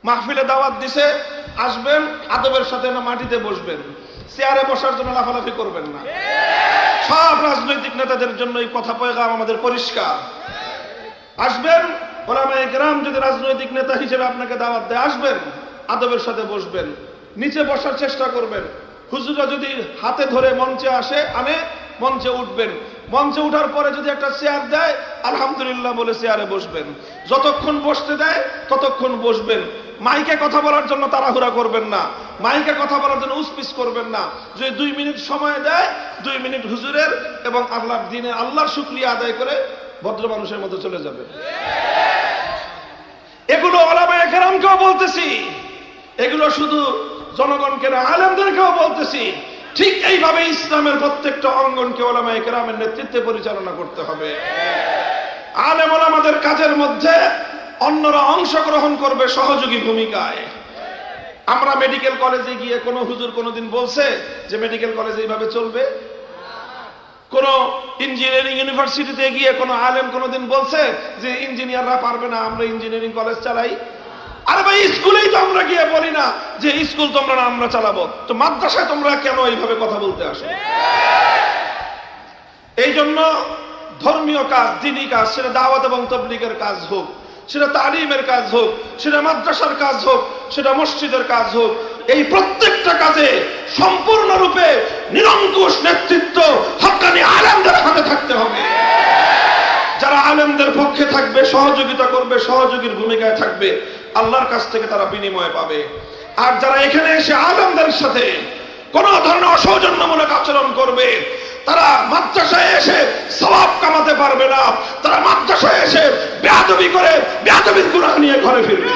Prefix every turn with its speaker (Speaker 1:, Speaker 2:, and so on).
Speaker 1: মাহফিলে দাওয়াত দিছে, আসবেন, আদবের সাথে না মাটিতে বসবেন, চেয়ারে বসার জন্য লাফালাফি করবেন না। সব রাজনৈতিক নেতাদের জন্য এই কথা পয়গাম আমাদের পরিষ্কার। আসবেন, ওলামায়ে কেরাম যদি রাজনৈতিক নেতা হিসেবে আপনাকে দাওয়াত দেয়, আসবেন, আদবের সাথে বসবেন, নিচে বসার চেষ্টা করবেন। হুজুরা যদি হাতে ধরে মঞ্চে আনে, মঞ্চে উঠবেন। মঞ্চে উঠার পরে যদি একটা চেয়ার দেয়, আলহামদুলিল্লাহ বলে চেয়ারে বসবেন। যতক্ষণ বসতে দেয় ততক্ষণ বসবেন। মাইকে কথা বলার জন্য তাড়াহুড়া করবেন না, মাইকে কথা বলার জন্য উসপিস করবেন না। যদি 2 মিনিট সময় দেয়, 2 মিনিট হুজুরের এবং আল্লাহর দিনে আল্লাহর শুকরিয়া আদায় করে ভদ্র মানুষের মতো চলে যাবে। এগুলো ওলামায়ে কেরামকেও বলতেছি, এগুলো শুধু জনগণকে না, আলেমদেরকেও বলতেছি। ঠিক এইভাবে ইসলামের প্রত্যেকটা অঙ্গনকে ওলামায়ে কেরামের নেতৃত্বে পরিচালনা করতে হবে। আলেম ওলামাদের কাজের মধ্যে অন্যরা অংশগ্রহণ করবে সহযোগী ভূমিকায়। আমরা মেডিকেল কলেজে গিয়ে কোন হুজুর কোনদিন বলছে যে মেডিকেল কলেজ এইভাবে চলবে? কোন ইঞ্জিনিয়ারিং ইউনিভার্সিটিতে গিয়ে কোন আলেম কোনদিন বলছে যে ইঞ্জিনিয়াররা পারবে না, আমরা ইঞ্জিনিয়ারিং কলেজ চালাই? আরে ভাই, স্কুলেই তো আমরা গিয়ে বলি না যে স্কুল তোমরা না, আমরা চালাবো। তো মাদ্রাসায় তোমরা কেন এইভাবে কথা বলতে আসো? এই জন্য ধর্মীয় কাজ, দ্বীনি কাজ, সেটা দাওয়াত এবং তাবলীগের কাজ হোক, সেটা তালিমের কাজ হোক, সেটা মাদ্রাসার কাজ হোক, সেটা মসজিদের কাজ হোক, এই প্রত্যেকটা কাজে সম্পূর্ণরূপে নিরঙ্কুশ নেতৃত্ব হক্কানি আলেমদের হাতে থাকতে হবে। যারা আলেমদের পক্ষে থাকবে, সহযোগিতা করবে, সহযোগীর ভূমিকায় থাকবে, আল্লাহর কাছ থেকে তারা বিনিময় পাবে। আর যারা এখানে এসে আলেমদের সাথে কোন ধরনের অসৌজন্যমূলক আচরণ করবে, তারা মাদ্রাসায় এসে সওয়াব কামাতে পারবে না, তারা মাদ্রাসায় এসে বেয়াদবি করে বেয়াদবির গুনাহ নিয়ে ঘরে ফিরবে।